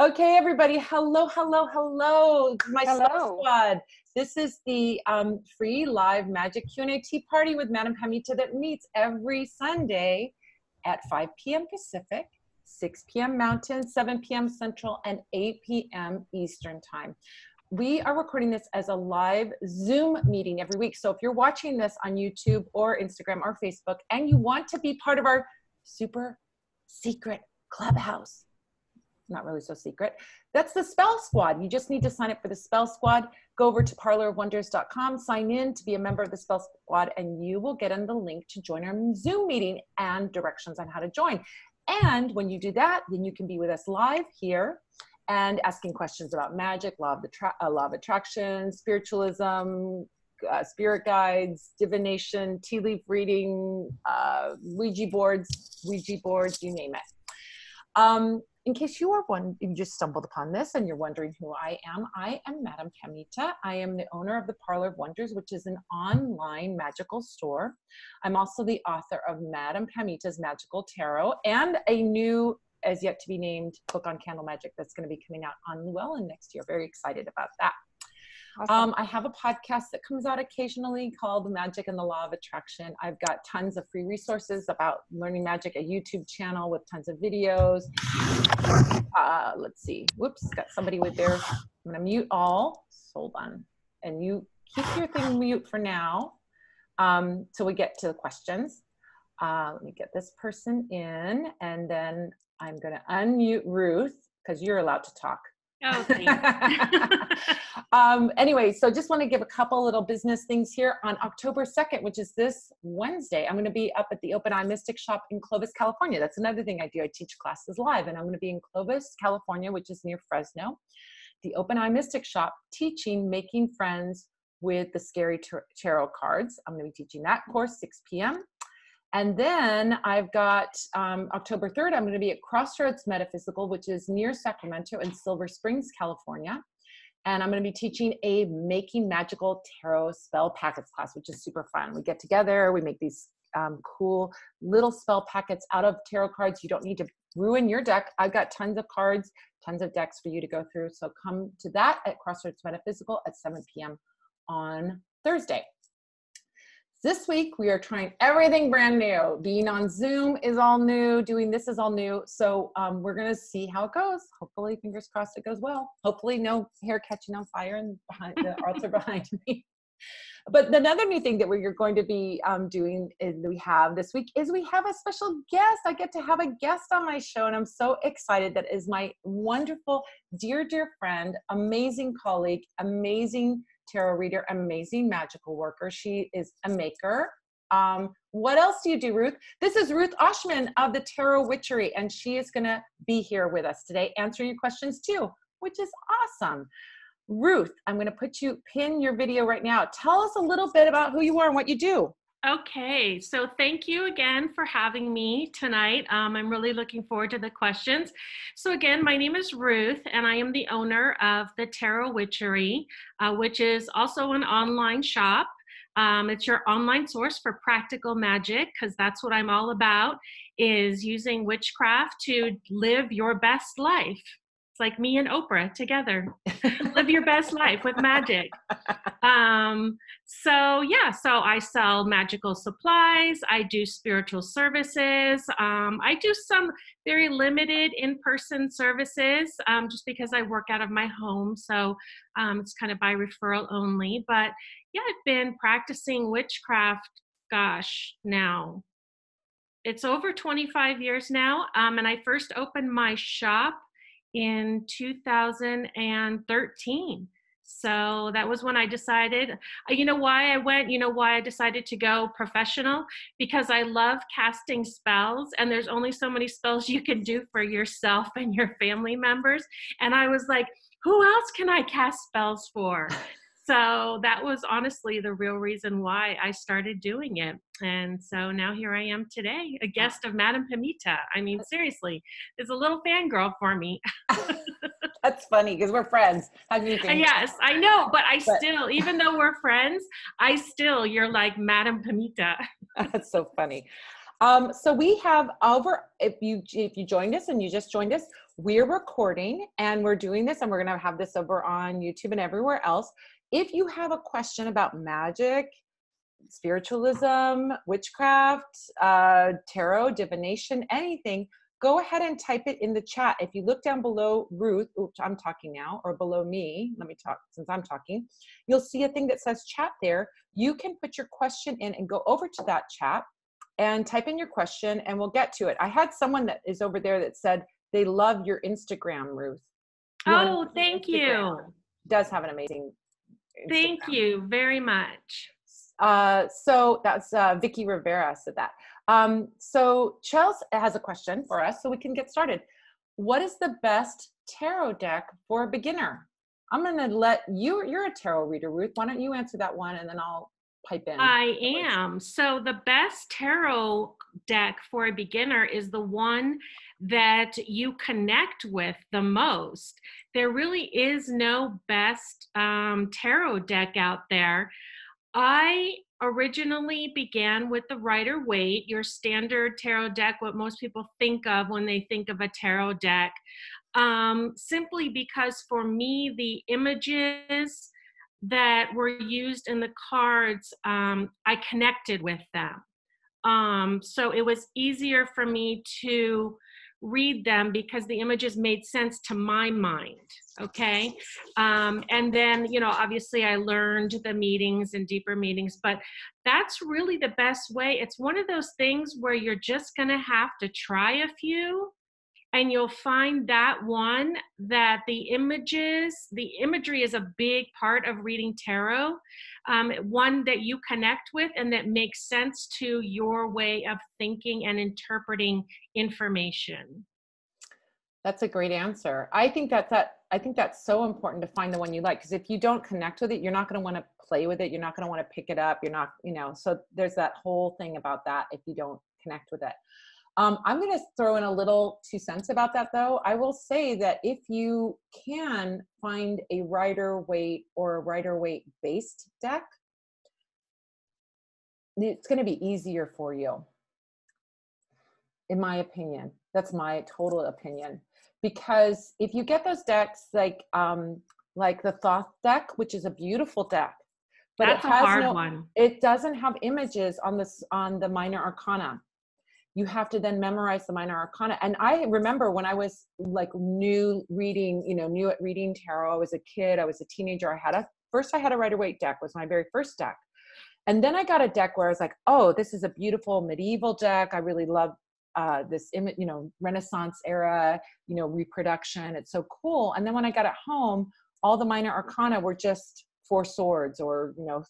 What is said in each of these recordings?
Okay, everybody. Hello, hello, hello. My Spell Hello. Squad. This is the free live magic Q&A tea party with Madame Pamita that meets every Sunday at 5 p.m. Pacific, 6 p.m. Mountain, 7 p.m. Central, and 8 p.m. Eastern Time. We are recording this as a live Zoom meeting every week. So if you're watching this on YouTube or Instagram or Facebook and you want to be part of our super secret clubhouse, not really so secret, that's the Spell Squad. You just need to sign up for the Spell Squad. Go over to parlorofwonders.com, sign in to be a member of the Spell Squad, and you will get in the link to join our Zoom meeting and directions on how to join. And when you do that, then you can be with us live here and asking questions about magic, law of attraction, spiritualism, spirit guides, divination, tea leaf reading, Ouija boards, you name it. In case you just stumbled upon this and you're wondering who I am Madame Pamita. I am the owner of the Parlor of Wonders, which is an online magical store. I'm also the author of Madame Pamita's Magical Tarot and a new, as yet to be named, book on candle magic that's going to be coming out on Llewellyn next year. Very excited about that. Awesome. I have a podcast that comes out occasionally called Magic and the Law of Attraction. I've got tons of free resources about learning magic, a YouTube channel with tons of videos. Let's see. Whoops, got somebody with there. I'm going to mute all. Hold on. And you keep your thing mute for now till we get to the questions. Let me get this person in, and then I'm going to unmute Ruth because you're allowed to talk. Oh, thanks. Anyway, so just want to give a couple little business things here. On October 2nd, which is this Wednesday, I'm going to be up at the Open Eye Mystic Shop in Clovis, California. That's another thing I do. I teach classes live, and I'm going to be in Clovis, California, which is near Fresno. The Open Eye Mystic Shop, teaching making friends with the scary tarot cards. I'm going to be teaching that course, 6 p.m. And then I've got October 3rd, I'm going to be at Crossroads Metaphysical, which is near Sacramento in Silver Springs, California. And I'm going to be teaching a Making Magical Tarot Spell Packets class, which is super fun. We get together, we make these cool little spell packets out of tarot cards. You don't need to ruin your deck. I've got tons of cards, tons of decks for you to go through. So come to that at Crossroads Metaphysical at 7 p.m. on Thursday. This week, we are trying everything brand new. Being on Zoom is all new. Doing this is all new. So we're going to see how it goes. Hopefully, fingers crossed, it goes well. Hopefully, no hair catching on fire and behind the altar behind me. But another new thing that we're going to be doing this week is we have a special guest. I get to have a guest on my show, and I'm so excited. That is my wonderful, dear friend, amazing colleague, amazing tarot reader, amazing magical worker. She is a maker. What else do you do, Ruth? This is Ruth Oschmann of the Tarot Witchery, and she is going to be here with us today, answering your questions too, which is awesome. Ruth, I'm going to pin your video right now. Tell us a little bit about who you are and what you do. Okay, so thank you again for having me tonight. I'm really looking forward to the questions. So again, my name is Ruth, and I am the owner of the Tarot Witchery, which is also an online shop. It's your online source for practical magic, because that's what I'm all about, is using witchcraft to live your best life. It's like me and Oprah together. Live your best life with magic. So I sell magical supplies. I do spiritual services. I do some very limited in-person services just because I work out of my home. So it's kind of by referral only. But yeah, I've been practicing witchcraft, now. It's over 25 years now. And I first opened my shop in 2013. So that was when I decided, why I decided to go professional, because I love casting spells, and there's only so many spells you can do for yourself and your family members. And I was like, who else can I cast spells for? So that was honestly the real reason why I started doing it. And so now here I am today, a guest of Madame Pamita. I mean, seriously, there's a little fangirl for me. That's funny because we're friends. How do you think? Yes, I know, but still, even though we're friends, you're like Madame Pamita. That's so funny. So we have over, if you joined us and you just joined us, we're recording and we're doing this and we're going to have this over on YouTube and everywhere else. If you have a question about magic, spiritualism, witchcraft, tarot, divination, anything, go ahead and type it in the chat. If you look down below Ruth, oops, I'm talking now, or below me, let me talk since I'm talking, you'll see a thing that says chat there. You can put your question in and go over to that chat and type in your question and we'll get to it. I had someone that is over there that said they love your Instagram, Ruth. Oh, thank you. It does have an amazing Instagram. Thank you very much. So that's Vicky Rivera said that. So Chelsea has a question for us so we can get started. What is the best tarot deck for a beginner? I'm going to let you, you're a tarot reader, Ruth. Why don't you answer that one and then I'll pipe in. I am. So the best tarot deck for a beginner is the one that you connect with the most. There really is no best tarot deck out there. I originally began with the Rider-Waite, your standard tarot deck, what most people think of when they think of a tarot deck, simply because for me, the images that were used in the cards, I connected with them. So it was easier for me to read them because the images made sense to my mind, okay? And then, you know, obviously I learned the meanings and deeper meanings, but that's really the best way. It's one of those things where you're just gonna have to try a few and you'll find that one that the imagery is a big part of reading tarot, one that you connect with and that makes sense to your way of thinking and interpreting information. That's a great answer. I think that's so important to find the one you like, because if you don't connect with it, you're not going to want to play with it. You're not going to want to pick it up. You're not, you know, so there's that whole thing about that if you don't connect with it. I'm going to throw in a little 2 cents about that, though. I will say that if you can find a Rider-Waite or a Rider-Waite based deck, it's going to be easier for you, in my opinion. That's my total opinion. Because if you get those decks like the Thoth deck, which is a beautiful deck, but that's it has a hard one. It doesn't have images on the minor arcana. You have to then memorize the minor arcana. And I remember when I was like new at reading tarot, I was a kid, I was a teenager. First I had a Rider-Waite deck, was my very first deck. And then I got a deck where I was like, oh, this is a beautiful medieval deck. I really love this image, you know, Renaissance era, you know, reproduction. It's so cool. And then when I got it home, all the minor arcana were just 4 swords or, you know,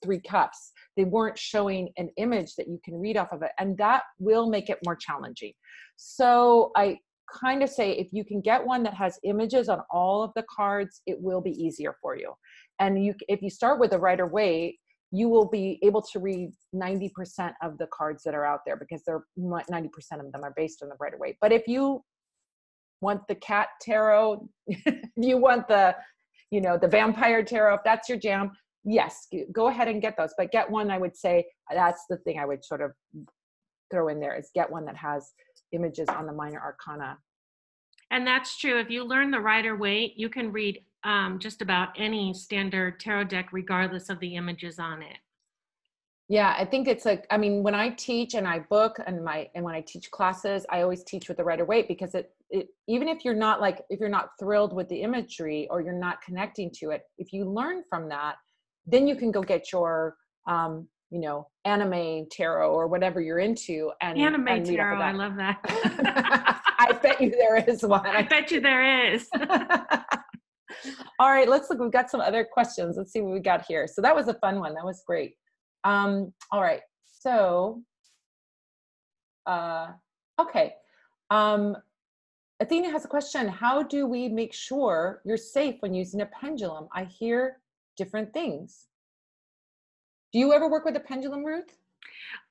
3 cups. They weren't showing an image that you can read off of it. And that will make it more challenging. So I kind of say, if you can get one that has images on all of the cards, it will be easier for you. And if you start with a Rider-Waite, you will be able to read 90% of the cards that are out there, because 90% of them are based on the Rider-Waite. But if you want the cat tarot, if you want the vampire tarot, if that's your jam, yes, go ahead and get those. But get one, I would say, that's the thing I would sort of throw in there, is get one that has images on the minor arcana. And that's true. If you learn the Rider-Waite, you can read just about any standard tarot deck, regardless of the images on it. Yeah, I think it's like, I mean, when I teach and I book and when I teach classes, I always teach with the Rider-Waite, because it even if you're not thrilled with the imagery or you're not connecting to it, if you learn from that, then you can go get your anime tarot or whatever you're into and anime tarot. I love that. I bet you there is one. I bet you there is. All right, let's look. We've got some other questions. Let's see what we got here. So that was a fun one. That was great. All right. So, okay. Athena has a question. How do we make sure you're safe when using a pendulum? I hear different things. Do you ever work with a pendulum, Ruth?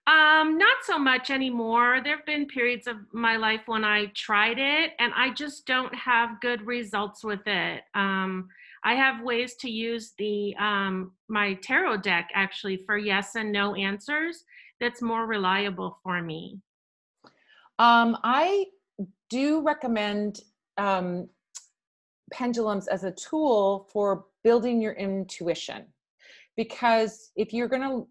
Not so much anymore. There have been periods of my life when I tried it and I just don't have good results with it. I have ways to use my tarot deck actually for yes and no answers. that's more reliable for me? I do recommend pendulums as a tool for building your intuition. Because if you're going to,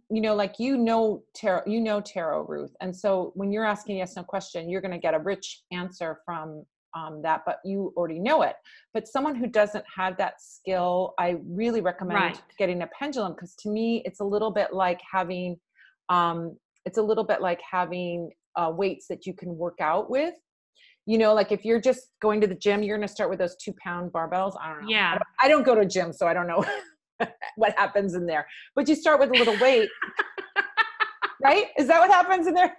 tarot, Ruth. And so when you're asking yes, no question, you're going to get a rich answer from that, but you already know it. But someone who doesn't have that skill, I really recommend Right. getting a pendulum, because to me, it's a little bit like having, weights that you can work out with. Like if you're just going to the gym, you're going to start with those 2-pound barbells. I don't know. Yeah. I don't go to a gym, so I don't know what happens in there, but you start with a little weight, right? Is that what happens in there?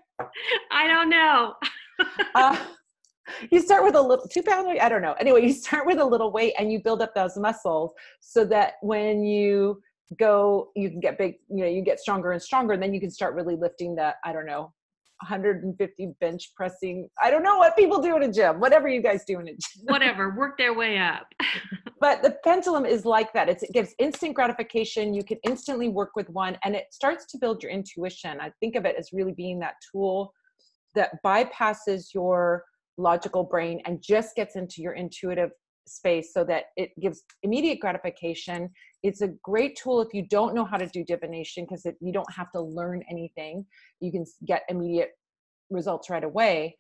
I don't know. You start with a little 2-pound weight. I don't know. Anyway, you start with a little weight and you build up those muscles so that when you go, you can get big, you get stronger and stronger. And then you can start really lifting the, 150 bench pressing. I don't know what people do in a gym, whatever you guys do in a gym. Whatever, work their way up. But the pendulum is like that. It gives instant gratification. You can instantly work with one, and it starts to build your intuition. I think of it as really being that tool that bypasses your logical brain and just gets into your intuitive space so that it gives immediate gratification. It's a great tool if you don't know how to do divination, because you don't have to learn anything. You can get immediate results right away.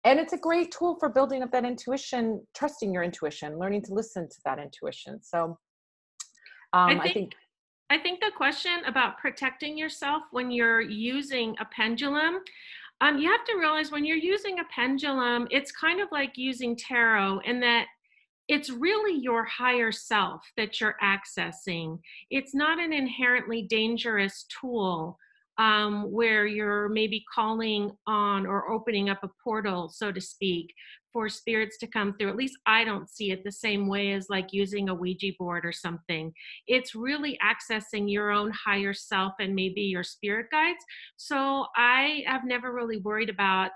And it's a great tool for building up that intuition, trusting your intuition, learning to listen to that intuition. So I think the question about protecting yourself when you're using a pendulum, you have to realize when you're using a pendulum, it's kind of like using tarot, in that it's really your higher self that you're accessing. It's not an inherently dangerous tool where you're maybe calling on or opening up a portal, so to speak, for spirits to come through. At least I don't see it the same way as like using a Ouija board or something. It's really accessing your own higher self and maybe your spirit guides. So I have never really worried about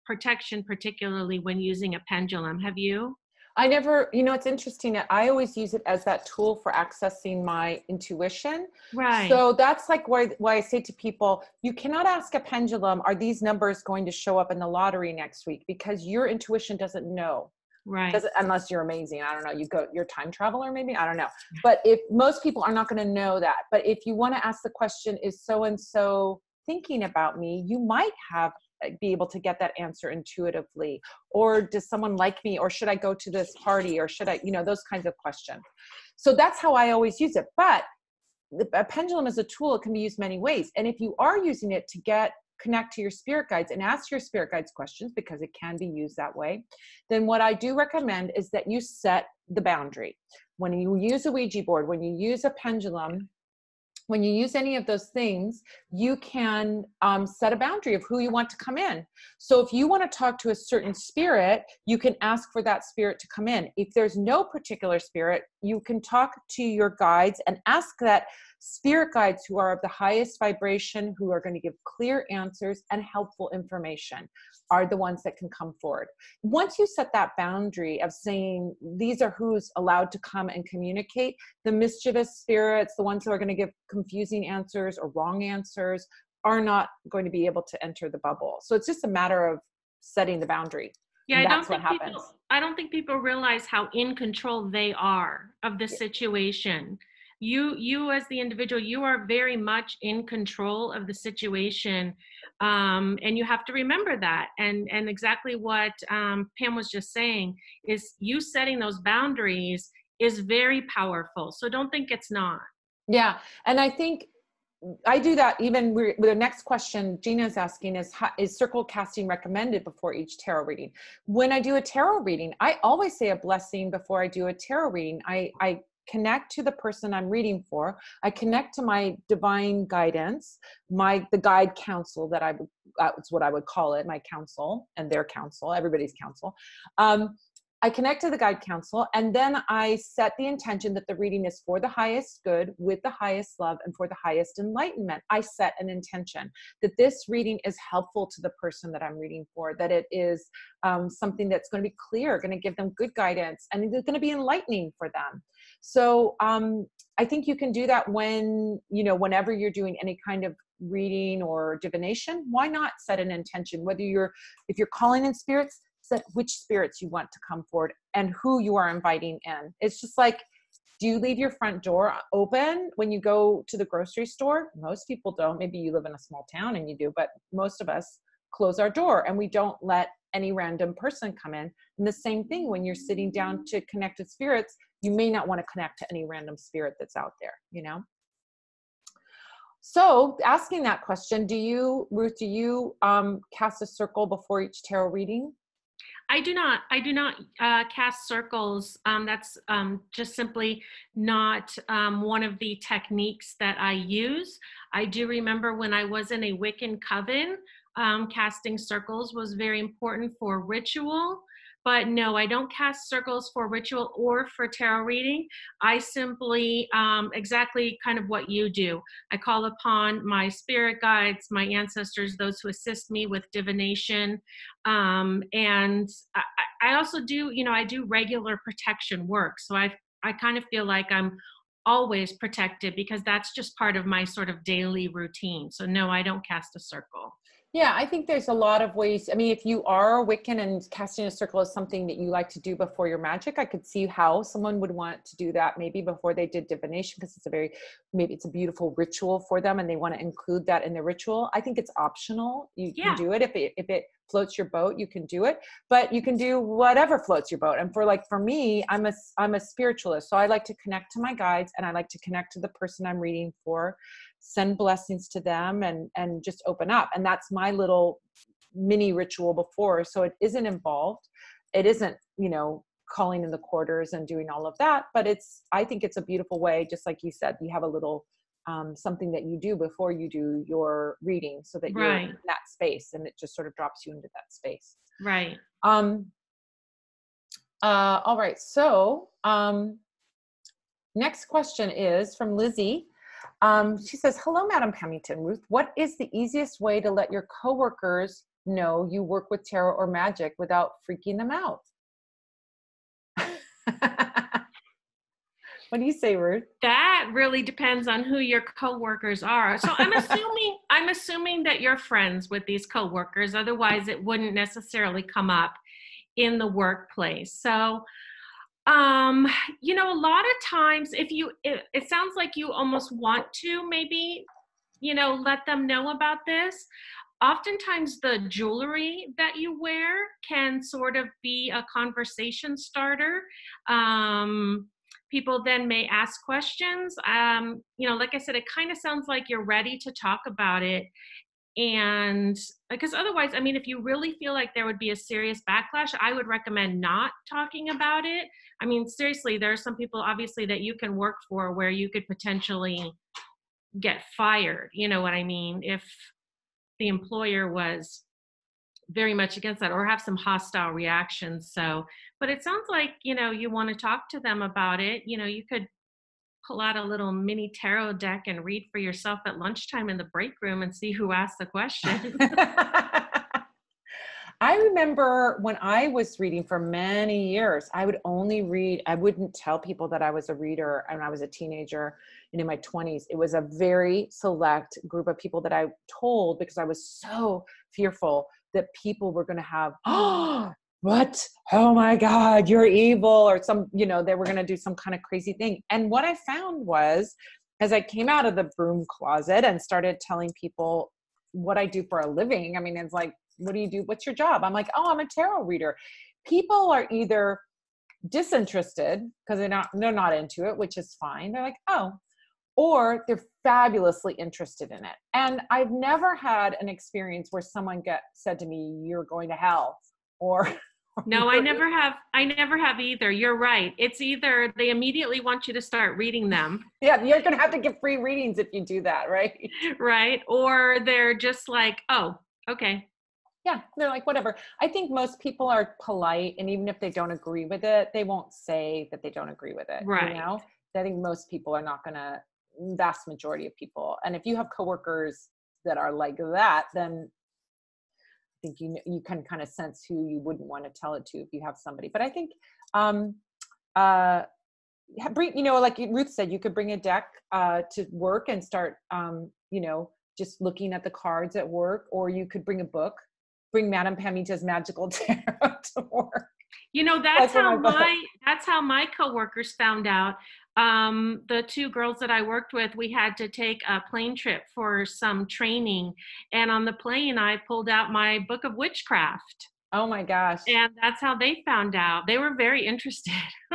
protection, particularly when using a pendulum. Have you? I never, it's interesting that I always use it as that tool for accessing my intuition. Right. So that's like why I say to people, you cannot ask a pendulum, are these numbers going to show up in the lottery next week? Because your intuition doesn't know. Right. Unless you're amazing. I don't know. You're a time traveler, maybe. I don't know. But if most people are not going to know that, but if you want to ask the question, is so-and-so thinking about me? You might be able to get that answer intuitively. Or does someone like me? Or should I go to this party? Or should I, those kinds of questions. So that's how I always use it. But a pendulum is a tool. It can be used many ways. And if you are using it to connect to your spirit guides and ask your spirit guides questions, because it can be used that way, then what I do recommend is that you set the boundary. When you use a Ouija board, when you use a pendulum, when you use any of those things, you can set a boundary of who you want to come in. So if you want to talk to a certain spirit, you can ask for that spirit to come in. If there's no particular spirit, you can talk to your guides and ask that spirit guides who are of the highest vibration, who are going to give clear answers and helpful information, are the ones that can come forward. Once you set that boundary of saying, these are who's allowed to come and communicate, the mischievous spirits, the ones who are going to give confusing answers or wrong answers, are not going to be able to enter the bubble. So it's just a matter of setting the boundary. Yeah, and that's what happens. I don't think people realize how in control they are of the situation. You as the individual, you are very much in control of the situation, and you have to remember that. And exactly what Pam was just saying is, you setting those boundaries is very powerful. So don't think it's not. Yeah, and I think I do that even with the next question Gina's asking is circle casting recommended before each tarot reading? When I do a tarot reading, I always say a blessing before I do a tarot reading. I connect to the person I'm reading for. I connect to my divine guidance, the guide counsel that's what I would call it, my counsel and their counsel, everybody's counsel. I connect to the guide counsel, and then I set the intention that the reading is for the highest good, with the highest love, and for the highest enlightenment. I set an intention that this reading is helpful to the person that I'm reading for, that it is something that's going to be clear, going to give them good guidance, and it's going to be enlightening for them. So I think you can do that whenever you're doing any kind of reading or divination, why not set an intention? If you're calling in spirits, set which spirits you want to come forward and who you are inviting in. It's just like, do you leave your front door open when you go to the grocery store? Most people don't. Maybe you live in a small town and you do, but most of us close our door and we don't let any random person come in. And the same thing when you're sitting down to connect with spirits, you may not want to connect to any random spirit that's out there, you know? So asking that question, Ruth, do you cast a circle before each tarot reading? I do not cast circles. That's just simply not one of the techniques that I use. I do remember when I was in a Wiccan coven, casting circles was very important for ritual. But no, I don't cast circles for ritual or for tarot reading. I simply, exactly kind of what you do. I call upon my spirit guides, my ancestors, those who assist me with divination. And I also do, I do regular protection work. So I kind of feel like I'm always protected because that's just part of my sort of daily routine. So no, I don't cast a circle. Yeah, I think there's a lot of ways. I mean, if you are a Wiccan and casting a circle is something that you like to do before your magic, I could see how someone would want to do that maybe before they did divination, because maybe it's a beautiful ritual for them and they want to include that in the ritual. I think it's optional. You can do it. If it floats your boat, you can do it, but you can do whatever floats your boat. And for me, I'm a spiritualist. So I like to connect to my guides and I like to connect to the person I'm reading for, send blessings to them and just open up. And that's my little mini ritual before. So it isn't involved. It isn't, calling in the quarters and doing all of that, but I think it's a beautiful way. Just like you said, you have a little, something that you do before you do your reading so that you're in that space and it just sort of drops you into that space. Right. All right. So, next question is from Lizzie. She says, hello, Madam Pamita and Ruth. What is the easiest way to let your coworkers know you work with tarot or magic without freaking them out? What do you say, Ruth? That really depends on who your coworkers are. So I'm assuming that you're friends with these coworkers. Otherwise, it wouldn't necessarily come up in the workplace. So, a lot of times it sounds like you almost want to maybe, let them know about this. Oftentimes the jewelry that you wear can sort of be a conversation starter. People then may ask questions. Like I said, it kind of sounds like you're ready to talk about it. And because otherwise, I mean, if you really feel like there would be a serious backlash, I would recommend not talking about it. I mean, seriously, there are some people obviously that you can work for where you could potentially get fired. You know what I mean? If the employer was very much against that or have some hostile reactions. So, but it sounds like, you want to talk to them about it. You could pull out a little mini tarot deck and read for yourself at lunchtime in the break room and see who asked the question. I remember when I was reading for many years, I would only read, I wouldn't tell people that I was a reader when I was a teenager and in my 20s. It was a very select group of people that I told because I was so fearful that people were going to have, what? Oh my God, you're evil, or they were going to do some kind of crazy thing. And what I found was, as I came out of the broom closet and started telling people what I do for a living, I mean, it's like, what do you do? What's your job? I'm like, oh, I'm a tarot reader. People are either disinterested because they're not into it, which is fine. They're like, oh, or they're fabulously interested in it. And I've never had an experience where someone said to me, you're going to hell, or no, I never have either. You're right. It's either they immediately want you to start reading them. Yeah, you're going to have to get free readings if you do that, right? Right. Or they're just like, oh, okay. Yeah, they're like, whatever. I think most people are polite, and even if they don't agree with it, they won't say that they don't agree with it. Right. I think most people are not going to, vast majority of people. And if you have coworkers that are like that, then I think you can kind of sense who you wouldn't want to tell it to if you have somebody. But I think, like Ruth said, you could bring a deck to work and start, just looking at the cards at work, or you could bring a book, bring Madame Pamita's Magical Tarot to work. You know, that's how my coworkers found out. The two girls that I worked with, we had to take a plane trip for some training. And on the plane, I pulled out my book of witchcraft. Oh my gosh. And that's how they found out. They were very interested.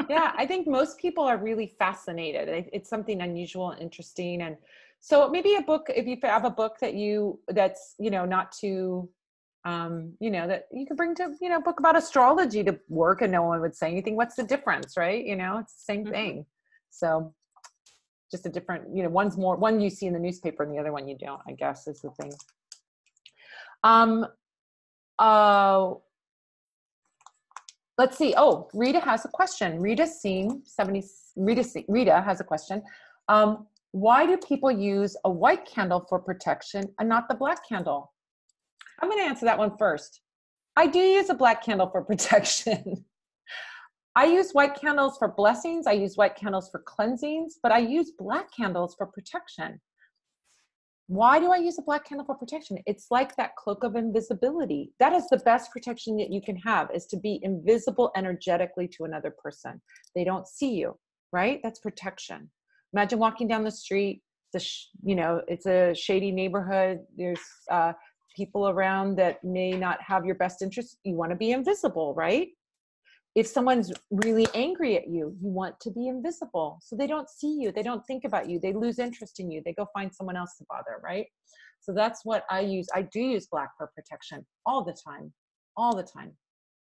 Yeah, I think most people are really fascinated. It's something unusual and interesting. And so maybe a book, if you have a book that's, not too, that you could bring to, a book about astrology to work and no one would say anything. What's the difference, right? It's the same thing. So just a different, one you see in the newspaper and the other one you don't, I guess is the thing. Let's see. Oh, Rita has a question. Rita has a question. Why do people use a white candle for protection and not the black candle? I'm going to answer that one first. I do use a black candle for protection. I use white candles for blessings. I use white candles for cleansings, but I use black candles for protection. Why do I use a black candle for protection? It's like that cloak of invisibility. That is the best protection that you can have, is to be invisible energetically to another person. They don't see you, right? That's protection. Imagine walking down the street. It's a shady neighborhood. There's people around that may not have your best interest. You want to be invisible, right? If someone's really angry at you, you want to be invisible. So they don't see you. They don't think about you. They lose interest in you. They go find someone else to bother, right? So that's what I use. I do use black for protection all the time, all the time.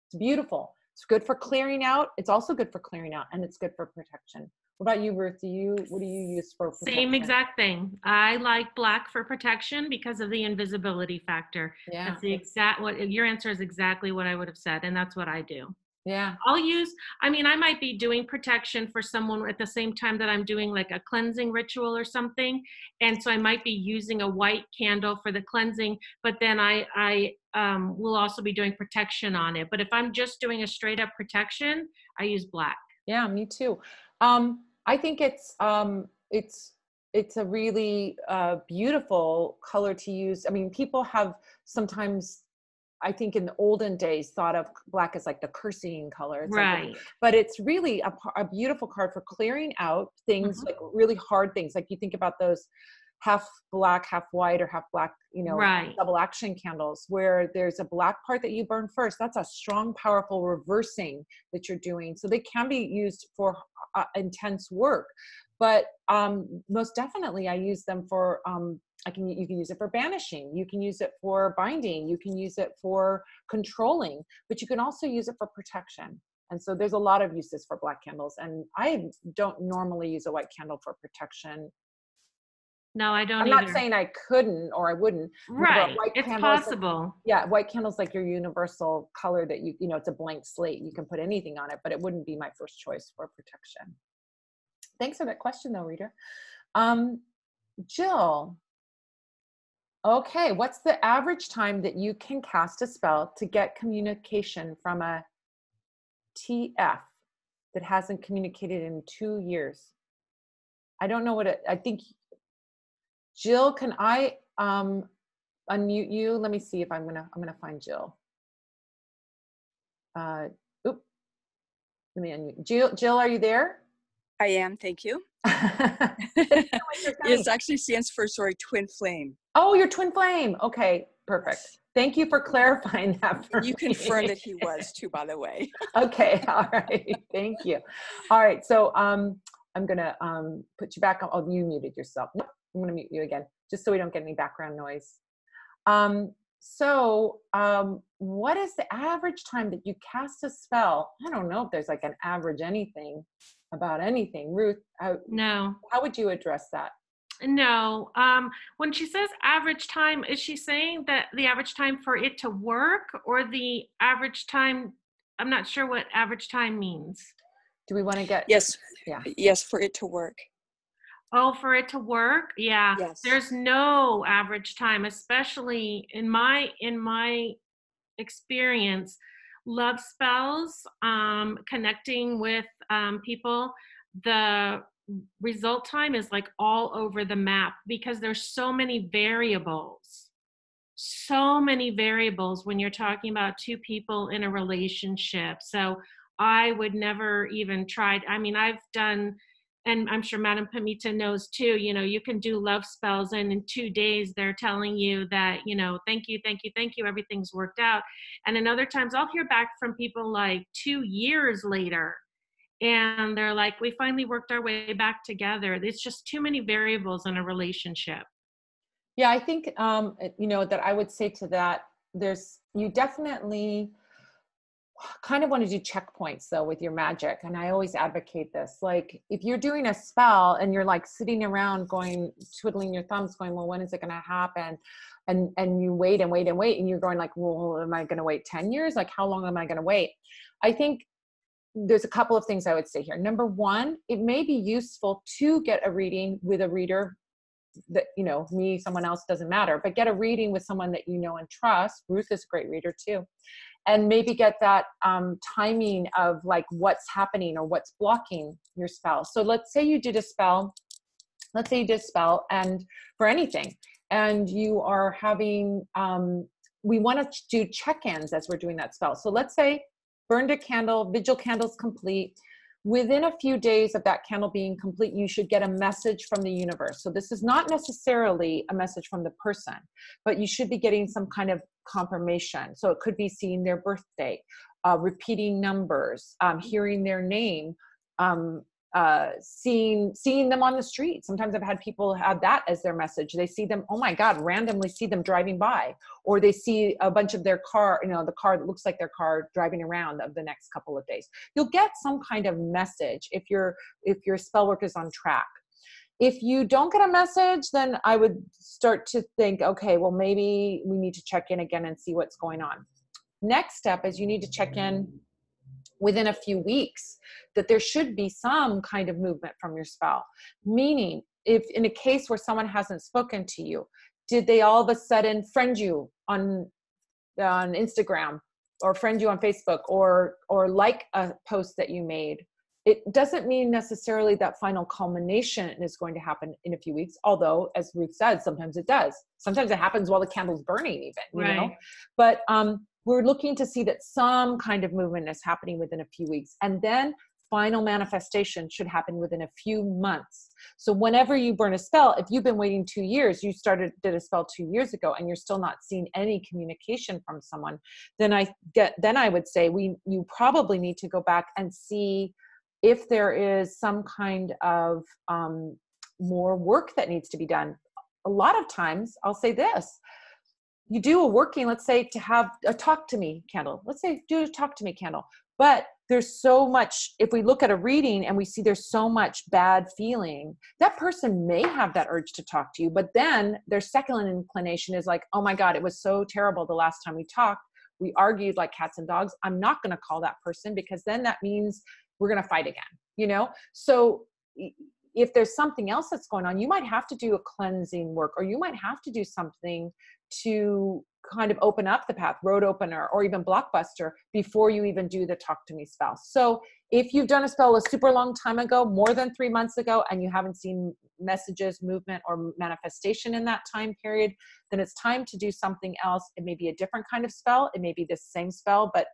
It's beautiful. It's good for clearing out. It's also good for clearing out, and it's good for protection. What about you, Ruth? What do you use for protection? Same exact thing. I like black for protection because of the invisibility factor. Yeah. That's your answer is exactly what I would have said. And that's what I do. Yeah. I might be doing protection for someone at the same time that I'm doing like a cleansing ritual or something. And so I might be using a white candle for the cleansing, but then I will also be doing protection on it. But if I'm just doing a straight up protection, I use black. Yeah, me too. I think it's a really beautiful color to use. I mean, people have sometimes, I think in the olden days, thought of black as like the cursing color. It's right. But it's really a beautiful card for clearing out things, like really hard things. Like you think about those half black, half white, or half black, right. double action candles, where there's a black part that you burn first. That's a strong, powerful reversing that you're doing. So they can be used for intense work, but most definitely I use them for, you can use it for banishing. You can use it for binding. You can use it for controlling, but you can also use it for protection. And so there's a lot of uses for black candles. And I don't normally use a white candle for protection. No, I don't I'm either. not saying I couldn't or I wouldn't. Right. It's possible. White candle's like your universal color that it's a blank slate. You can put anything on it, but it wouldn't be my first choice for protection. Thanks for that question though, Rita. Jill. Okay, what's the average time that you can cast a spell to get communication from a TF that hasn't communicated in 2 years? I don't know I think, Jill, can I unmute you? Let me see if I'm gonna find Jill. Let me unmute. Jill, are you there? I am, thank you. It actually stands for, twin flame. Oh, you're twin flame. Okay, perfect. Yes. Thank you for clarifying that for you me. confirmed that he was too, by the way. Okay, all right. Thank you. All right, so I'm gonna put you back on. Oh, you muted yourself. No, I'm gonna mute you again, just so we don't get any background noise. What is the average time that you cast a spell? I don't know if there's like an average anything about anything. Ruth, no. How would you address that? No. When she says average time, is she saying that the average time for it to work, or the average time? I'm not sure what average time means. Do we want to get? Yes. Yeah. Yes, for it to work. Oh, for it to work? Yeah. Yes. There's no average time, especially in my experience. Love spells, connecting with people, the result time is like all over the map because there's so many variables. So many variables when you're talking about two people in a relationship. So I would never even try. I mean, I've done, and I'm sure Madam Pamita knows too, you know, you can do love spells and in 2 days they're telling you that, you know, thank you, thank you, thank you, everything's worked out. And then other times I'll hear back from people like 2 years later and they're like, we finally worked our way back together. It's just too many variables in a relationship. Yeah, I think, you know, that I would say to that, you definitely kind of want to do checkpoints though with your magic. And I always advocate this. Like if you're doing a spell and you're like sitting around going, twiddling your thumbs going, well, when is it going to happen? And you wait and wait and wait. And you're going like, well, am I going to wait 10 years? Like how long am I going to wait? I think there's a couple of things I would say here. Number one, it may be useful to get a reading with a reader that, you know, me, someone else, doesn't matter, but get a reading with someone that you know and trust. Ruth is a great reader too. And maybe get that timing of like what's happening or what's blocking your spell. So let's say you did a spell, and for anything, and you are having, we want to do check-ins as we're doing that spell. So let's say burned a candle, vigil candle's complete. Within a few days of that candle being complete, you should get a message from the universe. So this is not necessarily a message from the person, but you should be getting some kind of confirmation. So it could be seeing their birthday, repeating numbers, hearing their name, seeing them on the street. Sometimes I've had people have that as their message. They see them, oh my God, randomly see them driving by, or they see a bunch of their car, you know, the car that looks like their car driving around of the next couple of days. You'll get some kind of message if your spell work is on track. If you don't get a message, then I would start to think, okay, well, maybe we need to check in again and see what's going on. Next step is you need to check in within a few weeks that there should be some kind of movement from your spell. Meaning, if in a case where someone hasn't spoken to you, did they all of a sudden friend you on Instagram, or friend you on Facebook, or like a post that you made? It doesn't mean necessarily that final culmination is going to happen in a few weeks, although, as Ruth said, sometimes it does. Sometimes it happens while the candle's burning even, you know? But we're looking to see that some kind of movement is happening within a few weeks. And then final manifestation should happen within a few months. So whenever you burn a spell, if you've been waiting 2 years, you did a spell 2 years ago, and you're still not seeing any communication from someone, then I would say you probably need to go back and see if there is some kind of more work that needs to be done. A lot of times, I'll say this, you do a working, let's say, to have a talk to me candle. Let's say do a talk to me candle. But there's so much, if we look at a reading and we see there's so much bad feeling, that person may have that urge to talk to you, but then their second inclination is like, oh my God, it was so terrible the last time we talked. We argued like cats and dogs. I'm not going to call that person, because then that means we're going to fight again, you know? So if there's something else that's going on, you might have to do a cleansing work, or you might have to do something to kind of open up the path, road opener, or even blockbuster, before you even do the talk to me spell. So if you've done a spell a super long time ago, more than 3 months ago, and you haven't seen messages, movement, or manifestation in that time period, then it's time to do something else. It may be a different kind of spell. It may be the same spell, but,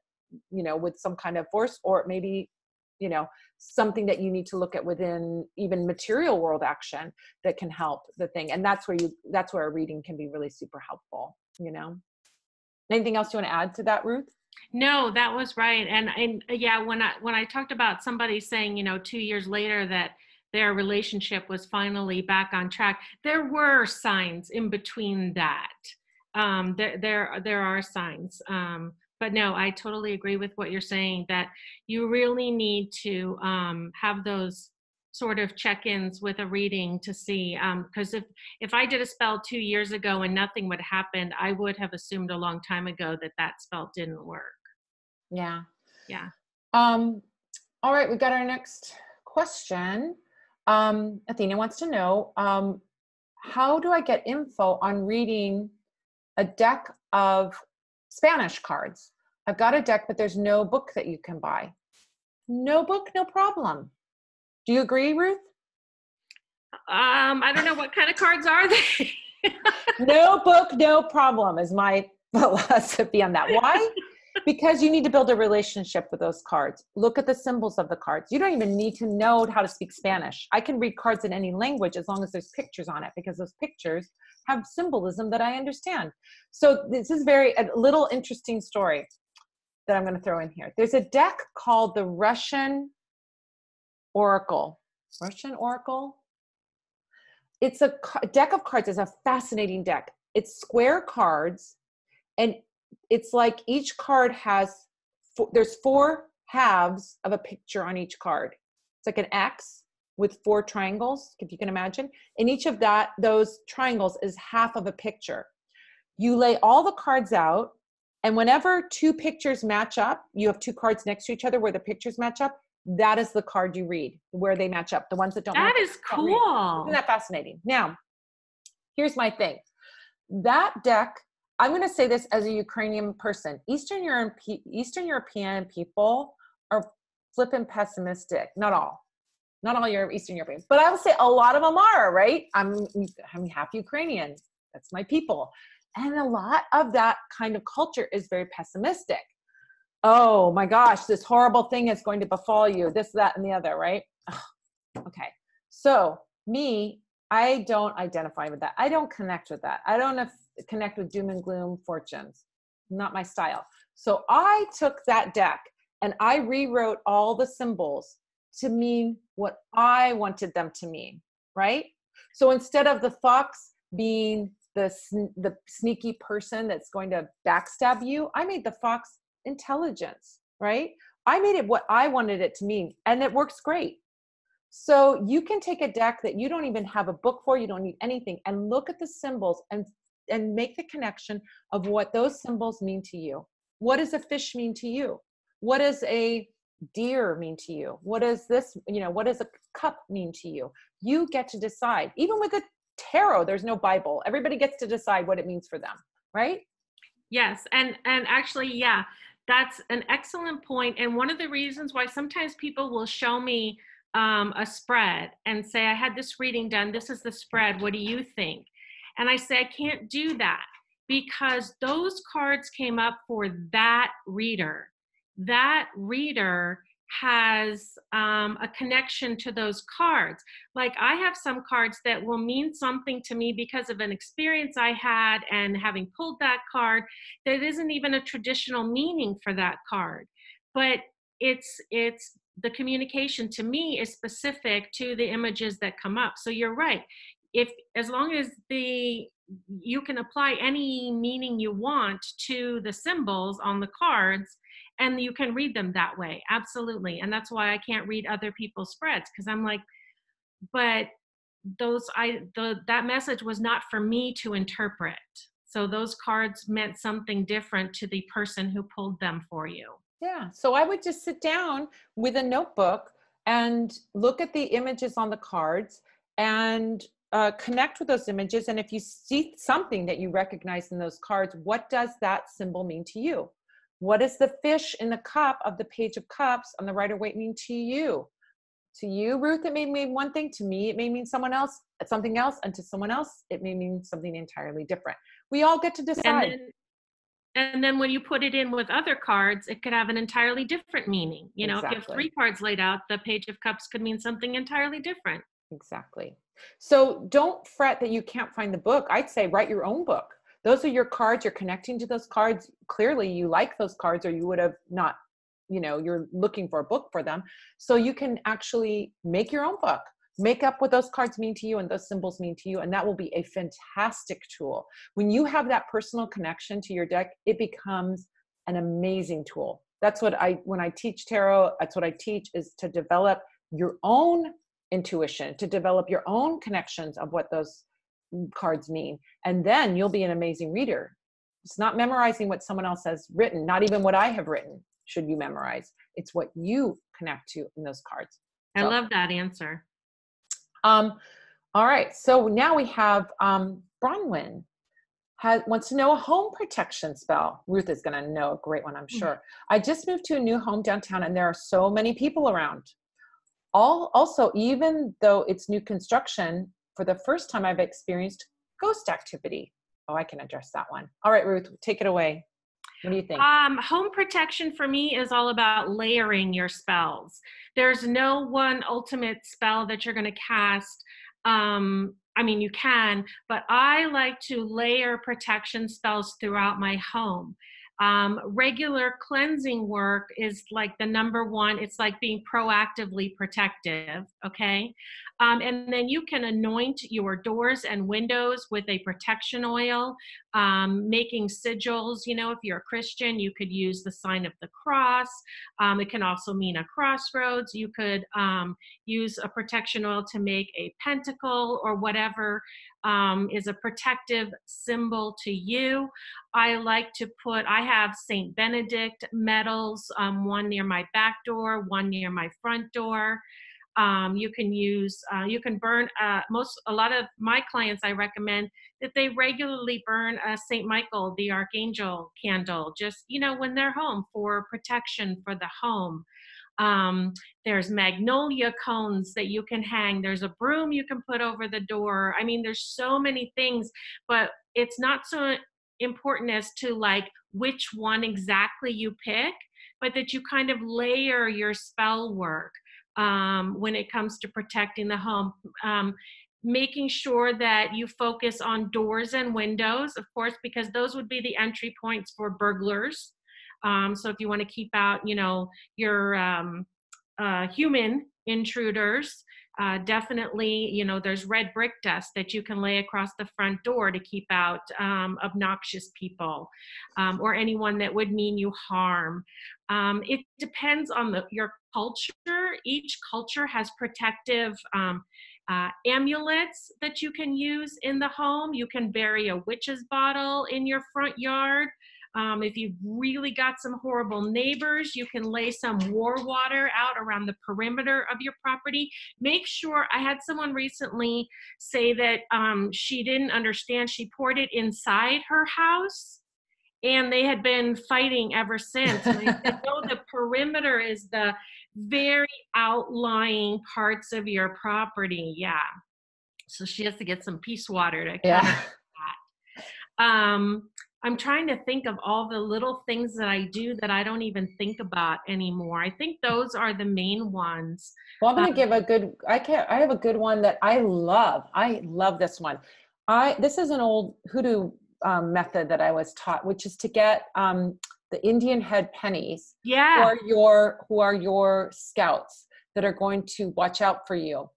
you know, with some kind of force, or it may be, you know, something that you need to look at within even material world action that can help the thing. And that's where a reading can be really super helpful, you know? Anything else you want to add to that, Ruth? No, that was right. And yeah, when I talked about somebody saying, you know, 2 years later that their relationship was finally back on track, there were signs in between that. There are signs. But no, I totally agree with what you're saying, that you really need to have those sort of check-ins with a reading to see, because if I did a spell 2 years ago and nothing would happen, I would have assumed a long time ago that spell didn't work. Yeah. Yeah. All right, we got our next question. Athena wants to know, how do I get info on reading a deck of Spanish cards? I've got a deck, but there's no book that you can buy. No book, no problem. Do you agree, Ruth? I don't know, what kind of cards are they? No book, no problem is my philosophy on that. Why? Because you need to build a relationship with those cards. Look at the symbols of the cards. You don't even need to know how to speak Spanish. I can read cards in any language as long as there's pictures on it, because those pictures have symbolism that I understand. So this is a little interesting story that I'm going to throw in here. There's a deck called the Russian Oracle. Russian Oracle? It's a deck of cards. It's a fascinating deck. It's square cards, and it's like each card has, there's 4 halves of a picture on each card. It's like an X with 4 triangles, if you can imagine. And each of those triangles is half of a picture. You lay all the cards out, and whenever 2 pictures match up, you have 2 cards next to each other where the pictures match up. That is the card you read, where they match up. The ones that don't. That is cool. Isn't that fascinating? Now, here's my thing. That deck, I'm going to say this as a Ukrainian person. Eastern European people are flippin' pessimistic. Not all Eastern Europeans, but I will say a lot of them are, right? I'm half Ukrainian. That's my people. And a lot of that kind of culture is very pessimistic. Oh my gosh, this horrible thing is going to befall you, this, that, and the other, right? Okay. So me, I don't identify with that. I don't connect with that. I don't connect with doom and gloom fortunes. Not my style. So I took that deck and I rewrote all the symbols to mean what I wanted them to mean, right? So instead of the fox being the sneaky person that's going to backstab you, I made the fox intelligence, right? I made it what I wanted it to mean, and it works great. So you can take a deck that you don't even have a book for, you don't need anything, and look at the symbols and make the connection of what those symbols mean to you. What does a fish mean to you? What does a deer mean to you? What does this, what does a cup mean to you? You get to decide. Even with the tarot, there's no Bible. Everybody gets to decide what it means for them, right? Yes, and actually, yeah, that's an excellent point. And one of the reasons why sometimes people will show me a spread and say, I had this reading done, this is the spread, what do you think? And I say, I can't do that because those cards came up for that reader. That reader has a connection to those cards. Like I have some cards that will mean something to me because of an experience I had and having pulled that card that isn't even a traditional meaning for that card. But it's the communication to me is specific to the images that come up. So you're right. As long as you can apply any meaning you want to the symbols on the cards, and you can read them that way. Absolutely. And that's why I can't read other people's spreads, because I'm like, but that message was not for me to interpret. So those cards meant something different to the person who pulled them for you. Yeah. So I would just sit down with a notebook and look at the images on the cards and connect with those images. And if you see something that you recognize in those cards, what does that symbol mean to you? What does the fish in the cup of the Page of Cups on the Rider-Waite mean to you? To you, Ruth, it may mean one thing. To me, it may mean something else. And to someone else, it may mean something entirely different. We all get to decide. And then when you put it in with other cards, it could have an entirely different meaning. Exactly. If you have 3 cards laid out, the Page of Cups could mean something entirely different. Exactly. So don't fret that you can't find the book. I'd say write your own book. Those are your cards. You're connecting to those cards. Clearly you like those cards, or you would have not, you're looking for a book for them. So you can actually make your own book, make up what those cards mean to you and those symbols mean to you. And that will be a fantastic tool. When you have that personal connection to your deck, it becomes an amazing tool. That's what when I teach tarot, that's what I teach, is to develop your own intuition, to develop your own connections of what those cards mean. And then you'll be an amazing reader. It's not memorizing what someone else has written, not even what I have written should you memorize. It's what you connect to in those cards. I love that answer. All right. So now we have Bronwyn wants to know a home protection spell. Ruth is going to know a great one, I'm sure. I just moved to a new home downtown and there are so many people around. Also, even though it's new construction, for the first time I've experienced ghost activity. Oh, I can address that one. All right, Ruth, take it away. What do you think? Home protection for me is all about layering your spells. There's no one ultimate spell that you're going to cast. I mean, you can, but I like to layer protection spells throughout my home. Regular cleansing work is like the number one. It's like being proactively protective, okay? And then you can anoint your doors and windows with a protection oil, making sigils. You know, if you're a Christian, you could use the sign of the cross. It can also mean a crossroads. You could use a protection oil to make a pentacle or whatever is a protective symbol to you. I like to I have Saint Benedict medals, one near my back door, one near my front door. You can use, you can burn, a lot of my clients, I recommend that they regularly burn a St. Michael, the Archangel candle, just, you know, when they're home for protection for the home. There's magnolia cones that you can hang. There's a broom you can put over the door. I mean, there's so many things, but it's not so important as to like which one exactly you pick, but that you kind of layer your spell work when it comes to protecting the home. Making sure that you focus on doors and windows, of course, because those would be the entry points for burglars. So if you want to keep out, you know, your human intruders, definitely, you know, there's red brick dust that you can lay across the front door to keep out obnoxious people or anyone that would mean you harm. It depends on your culture. Each culture has protective amulets that you can use in the home. You can bury a witch's bottle in your front yard. If you've really got some horrible neighbors, you can lay some war water out around the perimeter of your property. Make sure, I had someone recently say that she didn't understand. She poured it inside her house and they had been fighting ever since. And I said, no, the perimeter is the very outlying parts of your property. Yeah. So she has to get some peace water to kind of that. I'm trying to think of all the little things that I do that I don't even think about anymore. I think those are the main ones. Well, I'm going to give a good, I have a good one that I love. I love this one. This is an old hoodoo method that I was taught, which is to get the Indian head pennies, Yeah, who are your scouts that are going to watch out for you.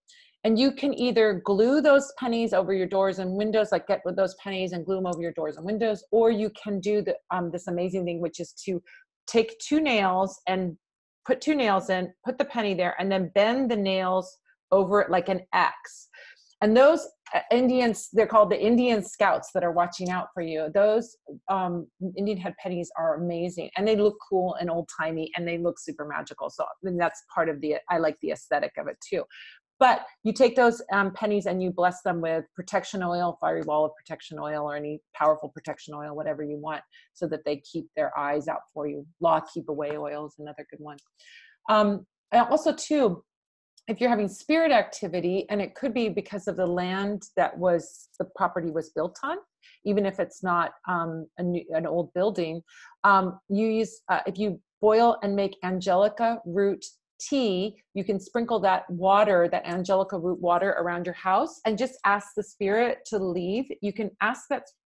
And you can either glue those pennies over your doors and windows, like get with those pennies and glue them over your doors and windows, or you can do this amazing thing, which is to take 2 nails and put 2 nails in, put the penny there, and then bend the nails over it like an X. And those Indians, they're called the Indian scouts that are watching out for you. Those Indian head pennies are amazing, and they look cool and old timey, and they look super magical. So that's part of I like the aesthetic of it too. But you take those pennies and you bless them with protection oil, fiery wall of protection oil, or any powerful protection oil, whatever you want, so that they keep their eyes out for you. Law keep away oil is another good one. And also too, if you're having spirit activity, and it could be because of the land that the property was built on, even if it's not an old building, you use, if you boil and make angelica root tea, you can sprinkle that angelica root water around your house and just ask the spirit to leave. You can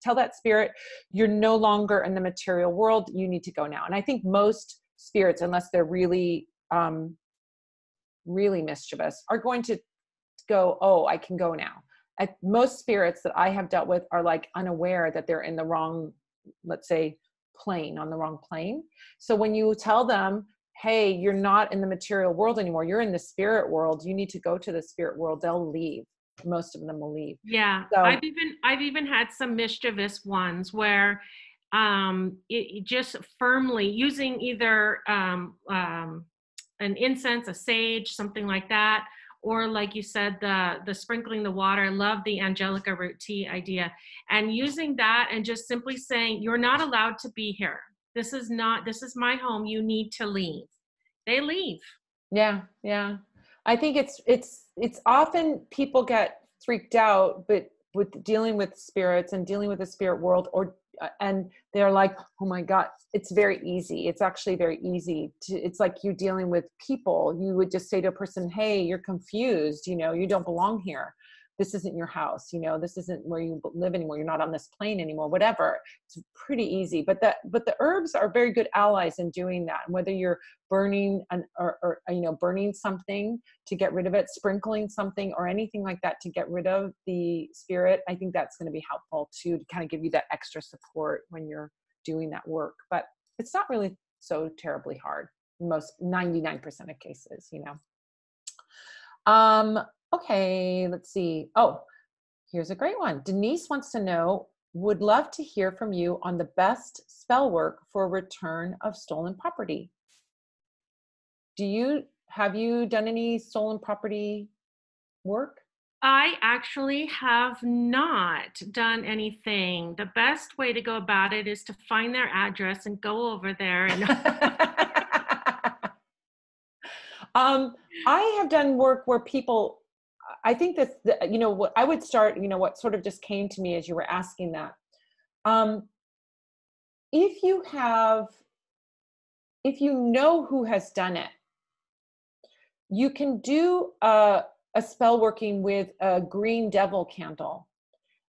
tell that spirit, you're no longer in the material world, you need to go now. And I think most spirits, unless they're really, really mischievous, are going to go, oh, I can go now. Most spirits that I have dealt with are like unaware that they're in the wrong, let's say, on the wrong plane. So when you tell them, hey, you're not in the material world anymore, you're in the spirit world, you need to go to the spirit world, they'll leave. Most of them will leave. Yeah. So, I've even had some mischievous ones where it just firmly using either an incense, a sage, something like that, or like you said, the sprinkling the water. I love the angelica root tea idea, and using that and just simply saying, you're not allowed to be here. This is my home. You need to leave. They leave. Yeah. Yeah. I think it's often people get freaked out, but with dealing with spirits and dealing with the spirit world, or and they're like, oh my God, it's very easy. It's actually very easy to, it's like you're dealing with people. You would just say to a person, hey, you're confused, you know, you don't belong here. This isn't your house, you know, this isn't where you live anymore. You're not on this plane anymore, whatever. It's pretty easy. But the herbs are very good allies in doing that. And whether you're burning or you know, burning something to get rid of it, sprinkling something or anything like that to get rid of the spirit, I think that's going to be helpful too, to kind of give you that extra support when you're doing that work. But it's not really so terribly hard in most 99% of cases, you know. Okay, let's see. Oh, here's a great one. Denise wants to know, would love to hear from you on the best spell work for return of stolen property. Have you done any stolen property work? I actually have not done anything. The best way to go about it is to find their address and go over there and I have done work where people, I think that, you know, what I would start, you know, what sort of just came to me as you were asking that. If you know who has done it, you can do a spell working with a green devil candle.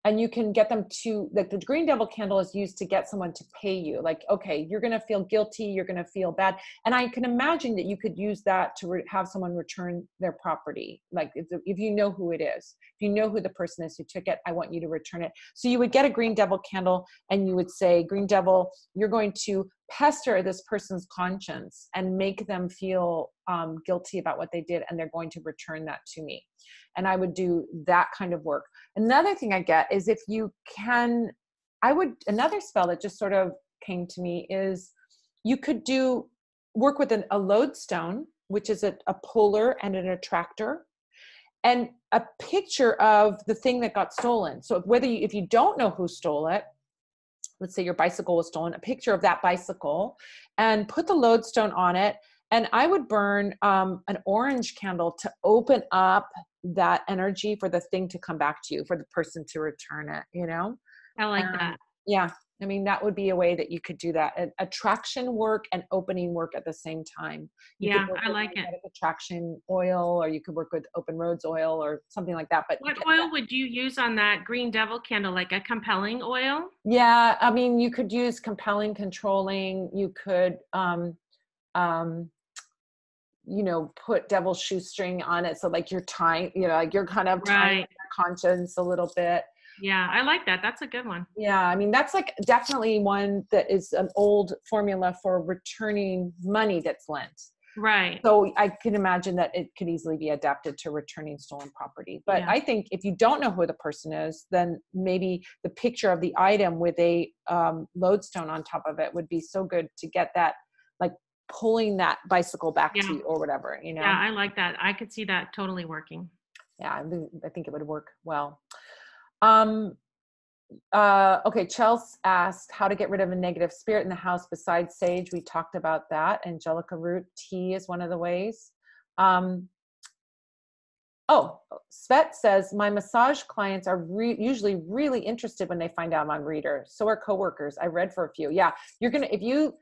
And you can get them to, like, the green devil candle is used to get someone to pay you. Like, okay, you're going to feel guilty. You're going to feel bad. And I can imagine that you could use that to have someone return their property. Like if you know who it is, if you know who the person is who took it, I want you to return it. So you would get a green devil candle and you would say, green devil, you're going to pester this person's conscience and make them feel guilty about what they did. And they're going to return that to me. And I would do that kind of work. Another thing I get is if you can, another spell that just sort of came to me is you could work with a lodestone, which is a puller and an attractor, and a picture of the thing that got stolen. So if you don't know who stole it, let's say your bicycle was stolen, a picture of that bicycle, and put the lodestone on it. And I would burn an orange candle to open up that energy for the thing to come back to you, for the person to return it, you know? I like that. Yeah. I mean, that would be a way that you could do that. Attraction work and opening work at the same time. Yeah, I like it. Attraction oil, or you could work with Open Roads oil or something like that. But what oil would you use on that green devil candle? Like a compelling oil? Yeah. I mean, you could use compelling, controlling. You could, you know, put devil's shoestring on it. So like you're tying, you know, like you're kind of tying your conscience a little bit. Yeah, I like that. That's a good one. Yeah. I mean, that's like definitely one that is an old formula for returning money that's lent. Right. So I can imagine that it could easily be adapted to returning stolen property. But I think if you don't know who the person is, then maybe the picture of the item with a lodestone on top of it would be so good to get that, like, pulling that bicycle back to you or whatever, you know? Yeah, I like that. I could see that totally working. Yeah, I think it would work well. Okay, Chelsea asked how to get rid of a negative spirit in the house besides sage. We talked about that. Angelica root tea is one of the ways. Svet says, my massage clients are usually really interested when they find out I'm a reader. So are coworkers. I read for a few. Yeah, if you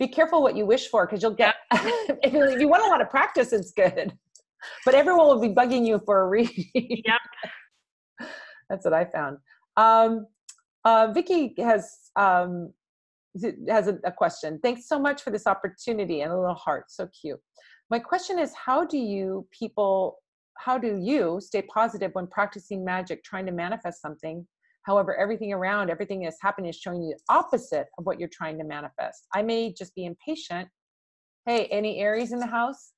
be careful what you wish for, because you'll get, if you want a lot of practice, it's good. But everyone will be bugging you for a reading. Yep. That's what I found. Vicky has a question. Thanks so much for this opportunity, and a little heart. So cute. My question is, how do you stay positive when practicing magic, trying to manifest something? However, everything that's happening is showing you the opposite of what you're trying to manifest. I may just be impatient. Hey, any Aries in the house?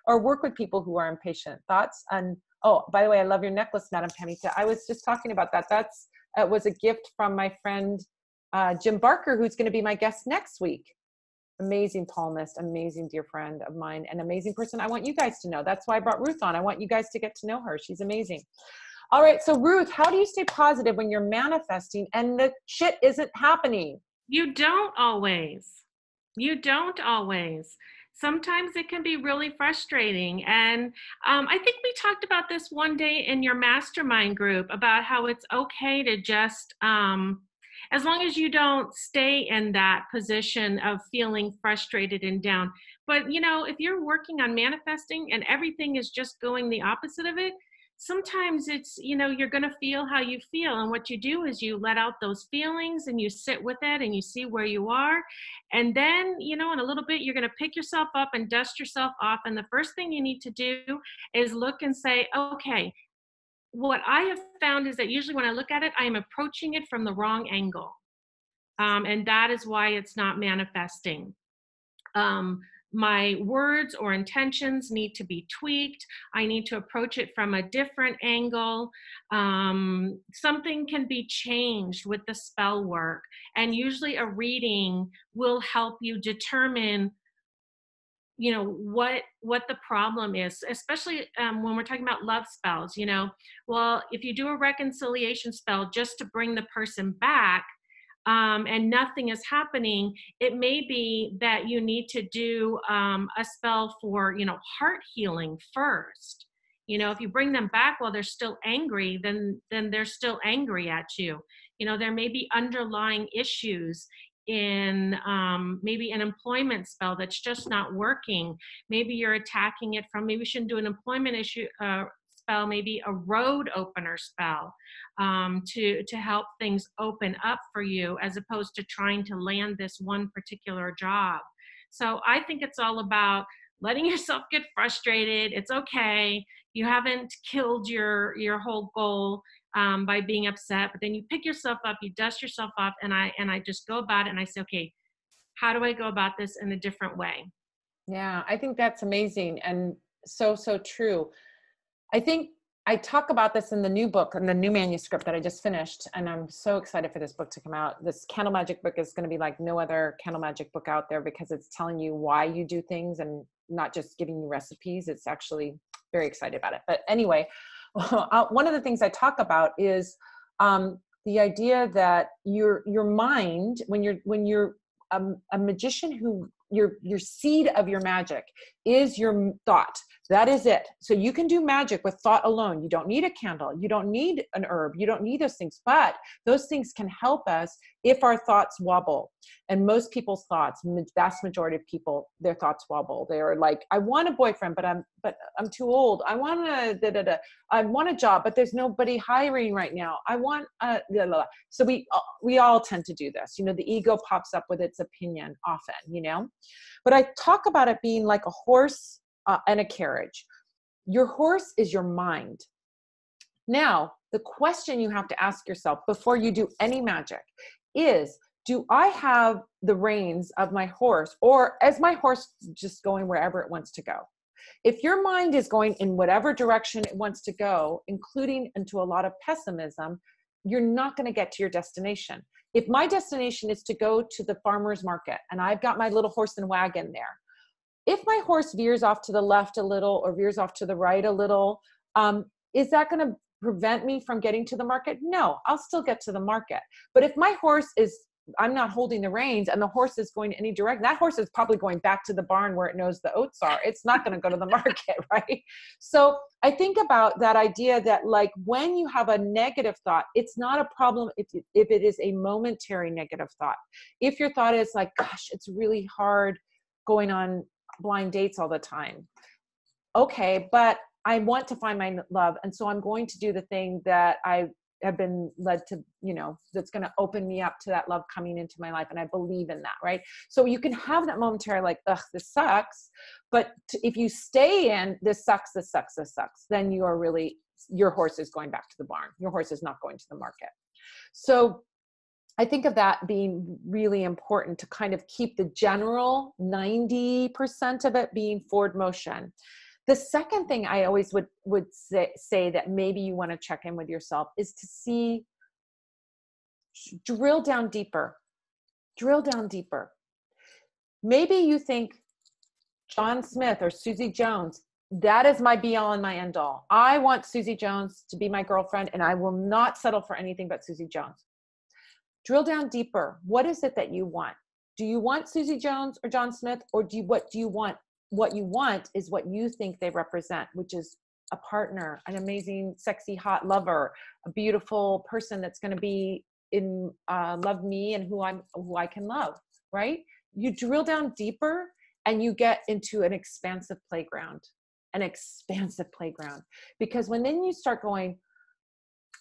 or work with people who are impatient. Thoughts? And oh, by the way, I love your necklace, Madam Pamita. I was just talking about that. It was a gift from my friend Jim Barker, who's going to be my guest next week. Amazing palmist, amazing dear friend of mine, an amazing person I want you guys to know. That's why I brought Ruth on. I want you guys to get to know her. She's amazing. All right, so Ruth, how do you stay positive when you're manifesting and the shit isn't happening? You don't always. sometimes it can be really frustrating. And I think we talked about this one day in your mastermind group about how it's okay to just, as long as you don't stay in that position of feeling frustrated and down. But, if you're working on manifesting and everything is just going the opposite of it, sometimes it's, you're going to feel how you feel. And what you do is you let out those feelings and you sit with it and you see where you are. And then, in a little bit, you're going to pick yourself up and dust yourself off. And the first thing you need to do is look and say, okay, what I have found is that usually when I look at it, I am approaching it from the wrong angle. And that is why it's not manifesting. My words or intentions need to be tweaked. I need to approach it from a different angle. Something can be changed with the spell work. And usually a reading will help you determine what the problem is, especially when we're talking about love spells. Well, if you do a reconciliation spell just to bring the person back, and nothing is happening, it may be that you need to do a spell for, heart healing first. If you bring them back while they're still angry, then they're still angry at you. There may be underlying issues in maybe an employment spell that's just not working. Maybe you're attacking it from, maybe we shouldn't do an employment issue spell, maybe a road opener spell, to help things open up for you, as opposed to trying to land this one particular job. So I think it's all about letting yourself get frustrated. It's okay. You haven't killed your whole goal by being upset, but then you pick yourself up, you dust yourself off, and I just go about it and I say, okay, how do I go about this in a different way? Yeah, I think that's amazing and so true. I think I talk about this in the new book and the new manuscript that I just finished, and I'm so excited for this book to come out. This candle magic book is going to be like no other candle magic book out there, because it's telling you why you do things and not just giving you recipes. It's actually very excited about it. But anyway, one of the things I talk about is the idea that your mind, when you're a magician, who your seed of your magic is your thought. That is it. So you can do magic with thought alone. You don't need a candle. You don't need an herb. You don't need those things, but those things can help us if our thoughts wobble. And most people's thoughts, vast majority of people, their thoughts wobble. They are like, I want a boyfriend, but I'm too old. I want I want a job, but there's nobody hiring right now. I want So we all tend to do this. The ego pops up with its opinion often, but I talk about it being like a horse and a carriage. Your horse is your mind. Now, the question you have to ask yourself before you do any magic is, do I have the reins of my horse, or is my horse just going wherever it wants to go? If your mind is going in whatever direction it wants to go, including into a lot of pessimism, you're not going to get to your destination. If my destination is to go to the farmer's market and I've got my little horse and wagon there, if my horse veers off to the left a little or veers off to the right a little, is that going to prevent me from getting to the market? No, I'll still get to the market. But if my horse I'm not holding the reins and the horse is going any direction, that horse is probably going back to the barn where it knows the oats are. It's not going to go to the market, right? So I think about that idea that, like, when you have a negative thought, it's not a problem if it is a momentary negative thought. If your thought is like, gosh, it's really hard going on blind dates all the time. Okay, but I want to find my love. And so I'm going to do the thing that I have been led to, that's going to open me up to that love coming into my life. And I believe in that, right? So you can have that momentary, like, ugh, this sucks. But if you stay in this sucks, then your horse is going back to the barn. Your horse is not going to the market. So I think of that being really important, to kind of keep the general 90% of it being forward motion. The second thing I always would say that maybe you want to check in with yourself is to drill down deeper. Maybe you think John Smith or Susie Jones, that is my be all and my end all. I want Susie Jones to be my girlfriend, and I will not settle for anything but Susie Jones. Drill down deeper. What is it that you want? do you want Susie Jones or John Smith, or what do you want? What you want is what you think they represent, which is a partner, an amazing, sexy, hot lover, a beautiful person that's going to be love me and who I can love, right? You drill down deeper and you get into an expansive playground, because when then you start going,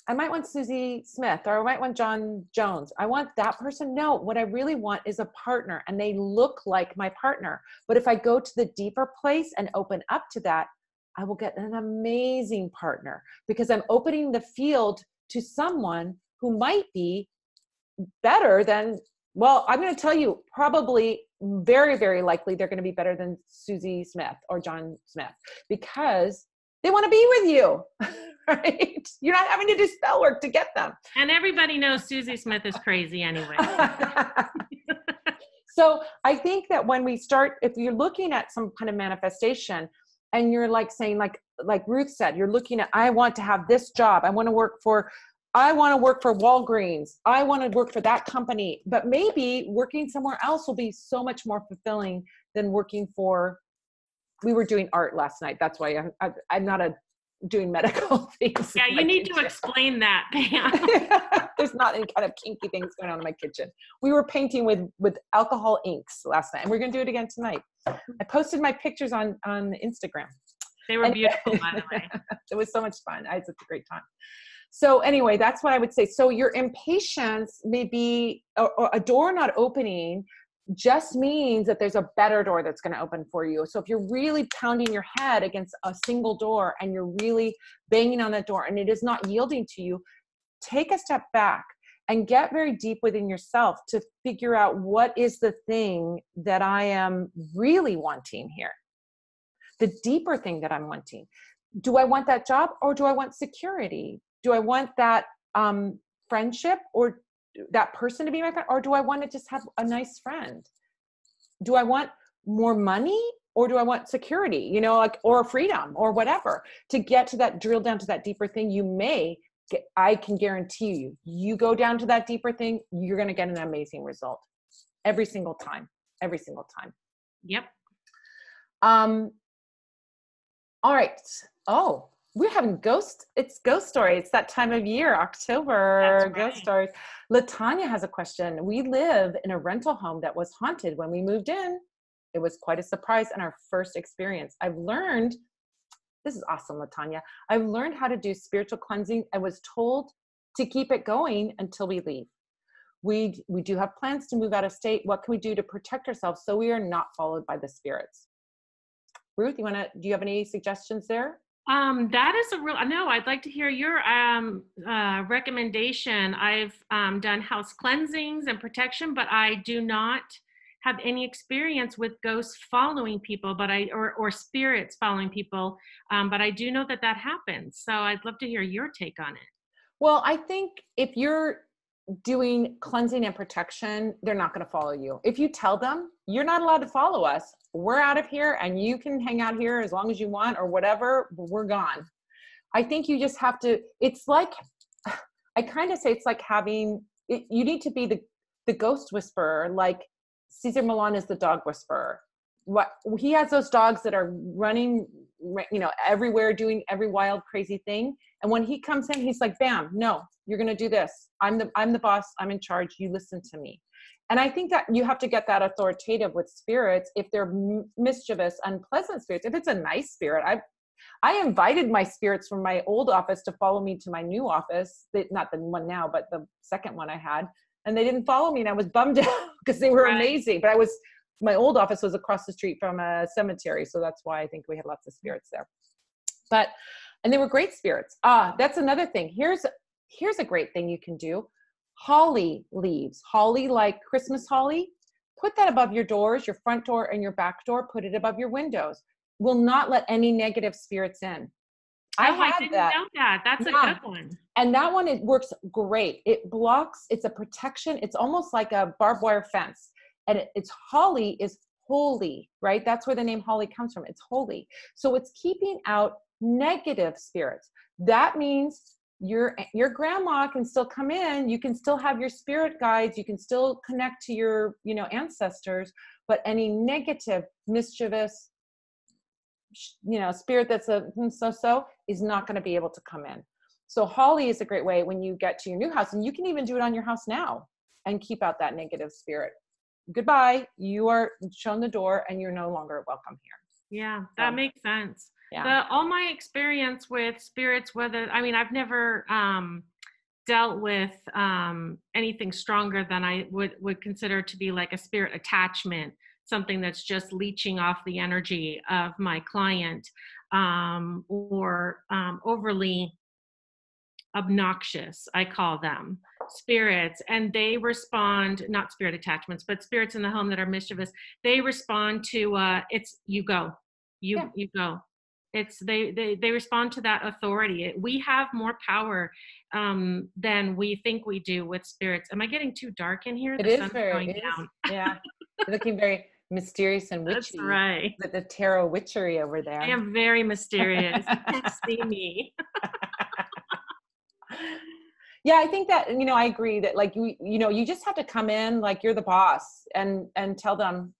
I might want Susie Smith, or I might want John Jones. I want that person. No, what I really want is a partner, and they look like my partner. But if I go to the deeper place and open up to that, I will get an amazing partner, because I'm opening the field to someone who might be better than, well, I'm going to tell you, probably very, very likely they're going to be better than Susie Smith or John Smith, because they want to be with you, right? You're not having to do spell work to get them. And everybody knows Susie Smith is crazy anyway. So I think that when we start, if you're looking at some kind of manifestation and you're like saying, like Ruth said, you're looking at, I want to have this job. I want to work for Walgreens. I want to work for that company, but maybe working somewhere else will be so much more fulfilling than working for, we were doing art last night. That's why I'm not doing medical things. Yeah, you need to explain that, Pam. There's not any kind of kinky things going on in my kitchen. We were painting with alcohol inks last night, and we're going to do it again tonight. I posted my pictures on Instagram. They were beautiful, by the way. It was so much fun. I had such a great time. So anyway, that's what I would say. So your impatience may be, or a door not opening just means that there's a better door that's going to open for you. So if you're really pounding your head against a single door and you're really banging on that door and it is not yielding to you, take a step back and get very deep within yourself to figure out, what is the thing that I am really wanting here? The deeper thing that I'm wanting. Do I want that job, or do I want security? Do I want that friendship, or that person to be my friend, or do I want to just have a nice friend? Do I want more money, or do I want security, or freedom, or whatever? To get to that, drill down to that deeper thing, I can guarantee you go down to that deeper thing, you're going to get an amazing result every single time. Yep. All right. Oh, we're having ghost story. It's that time of year, October. That's right. Ghost stories. LaTanya has a question. We live in a rental home that was haunted when we moved in. It was quite a surprise and our first experience. This is awesome, LaTanya. I've learned how to do spiritual cleansing. I was told to keep it going until we leave. We do have plans to move out of state. What can we do to protect ourselves so we are not followed by the spirits? Ruth, do you have any suggestions there? That is I'd like to hear your recommendation. I've done house cleansings and protection, but I do not have any experience with ghosts following people, or spirits following people. But I do know that happens. So I'd love to hear your take on it. Well, I think if you're doing cleansing and protection, they're not going to follow you. If you tell them, you're not allowed to follow us, we're out of here and you can hang out here as long as you want or whatever, we're gone. I think you just have to, it's like, I kind of say it's like you need to be the ghost whisperer, like Cesar Millan is the dog whisperer. He has those dogs that are running, everywhere, doing every wild, crazy thing. And when he comes in, he's like, bam, no, you're going to do this. I'm the boss. I'm in charge. You listen to me. And I think that you have to get that authoritative with spirits. If they're mischievous, unpleasant spirits, if it's a nice spirit, I invited my spirits from my old office to follow me to my new office. Not the one now, but the second one I had. And they didn't follow me. And I was bummed out because they were amazing. But my old office was across the street from a cemetery. So that's why I think we had lots of spirits there. And they were great spirits. That's another thing. Here's a great thing you can do. Holly leaves. Holly, like Christmas holly, put that above your doors, your front door and your back door, put it above your windows. Will not let any negative spirits in. I didn't know that. That's a good one. And that one, it works great. It blocks, it's a protection. It's almost like a barbed wire fence. And holly is holy, right? That's where the name holly comes from. It's holy. So it's keeping out negative spirits. That means your grandma can still come in. You can still have your spirit guides. You can still connect to your, ancestors, but any negative, mischievous, spirit that's so is not going to be able to come in. So holly is a great way when you get to your new house, and you can even do it on your house now and keep out that negative spirit. Goodbye. You are shown the door and you're no longer welcome here. Yeah, that makes sense. Yeah. All my experience with spirits, I've never dealt with anything stronger than I would consider to be like a spirit attachment, something that's just leeching off the energy of my client, or overly obnoxious, I call them, spirits, and they respond, not spirit attachments, but spirits in the home that are mischievous. They respond to it's you go. You go. It's they respond to that authority. We have more power than we think we do with spirits. Am I getting too dark in here? It is very, yeah. You're looking very mysterious and witchy. That's right. With the Tarot Witchery over there. I am very mysterious. You can't see me. Yeah, I think that, I agree that like, you just have to come in like you're the boss and tell them,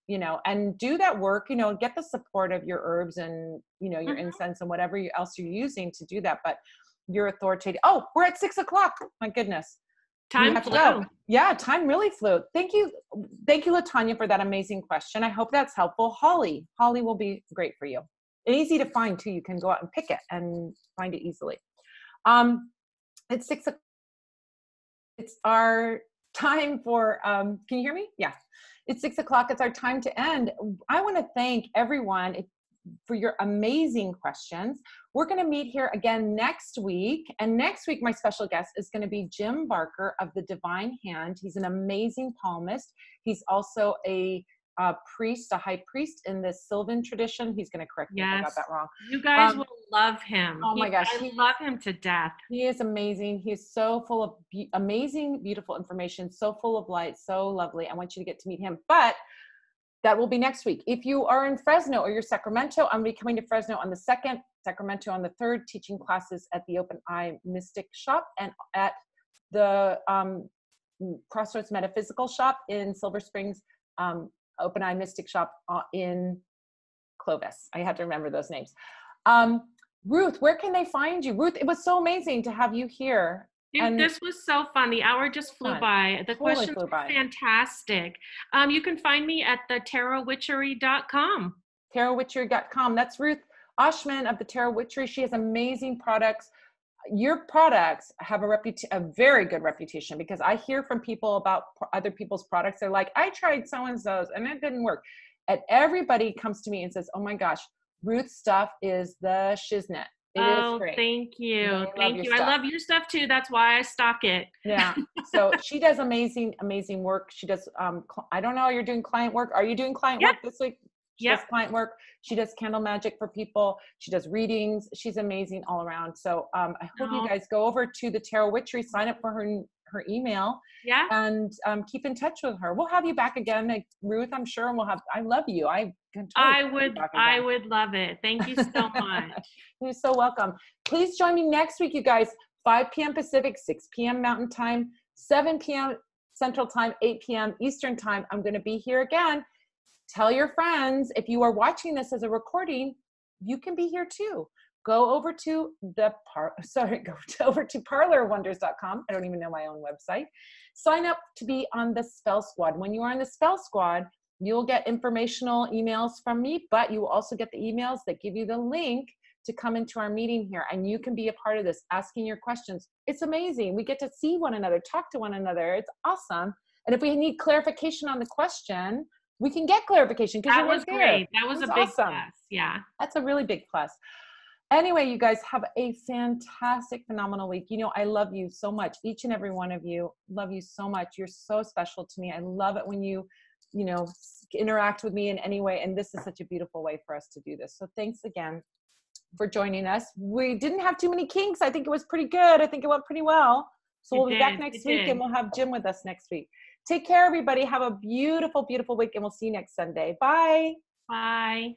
and do that work, get the support of your herbs and, your incense and whatever else you're using to do that. But you're authoritative. Oh, we're at 6:00. My goodness. Time flew. Go. Yeah, time really flew. Thank you. Thank you, LaTanya, for that amazing question. I hope that's helpful. Holly will be great for you. And easy to find too. You can go out and pick it and find it easily. It's 6:00. It's our time for, can you hear me? Yeah. It's 6:00. It's our time to end. I want to thank everyone for your amazing questions. We're going to meet here again next week. And next week, my special guest is going to be Jim Barker of the Divine Hand. He's an amazing palmist. He's also a priest, a high priest in the Sylvan tradition. He's going to correct me if I got that wrong. You guys will love him. Oh my gosh. I love him to death. He is amazing. He's so full of amazing, beautiful information, so full of light, so lovely. I want you to get to meet him. But that will be next week. If you are in Fresno or you're Sacramento, I'm going to be coming to Fresno on the 2nd, Sacramento on the 3rd, teaching classes at the Open Eye Mystic Shop and at the Crossroads Metaphysical Shop in Silver Springs, Open Eye Mystic Shop in Clovis. I have to remember those names. Ruth, where can they find you? Ruth, it was so amazing to have you here. And this was so fun. The hour just flew by. The questions were fantastic. You can find me at the tarotwitchery.com. Tarotwitchery.com. That's Ruth Oschmann of the Tarot Witchery. She has amazing products. Your products have a very good reputation, because I hear from people about other people's products. They're like, I tried so-and-so's and it didn't work. And everybody comes to me and says, oh my gosh, Ruth's stuff is the shiznit. It is great. Thank you. Thank you. I love your stuff too. That's why I stock it. Yeah. So she does amazing, amazing work. She does, I don't know, you're doing client work. Are you doing client work this week? She does client work. She does candle magic for people. She does readings. She's amazing all around. So I hope you guys go over to the Tarot Witchery, sign up for her email, and keep in touch with her. We'll have you back again, Ruth, I'm sure. And I love you. I would love it. Thank you so much. You're so welcome. Please join me next week, you guys. 5 p.m. Pacific, 6 p.m. Mountain Time, 7 p.m. Central Time, 8 p.m. Eastern Time. I'm going to be here again. Tell your friends. If you are watching this as a recording, you can be here too. Go over to over to parlorwonders.com. I don't even know my own website. Sign up to be on the Spell Squad. When you are on the Spell Squad, you'll get informational emails from me, but you will also get the emails that give you the link to come into our meeting here, and you can be a part of this, asking your questions. It's amazing. We get to see one another, talk to one another. It's awesome. And if we need clarification on the question, we can get clarification, because that was great. That was a big plus. Yeah. That's a really big plus. Anyway, you guys have a fantastic, phenomenal week. I love you so much. Each and every one of you, love you so much. You're so special to me. I love it when you interact with me in any way. And this is such a beautiful way for us to do this. So thanks again for joining us. We didn't have too many kinks. I think it was pretty good. I think it went pretty well. So we'll be back next week, and we'll have Jim with us next week. Take care, everybody. Have a beautiful, beautiful week, and we'll see you next Sunday. Bye. Bye.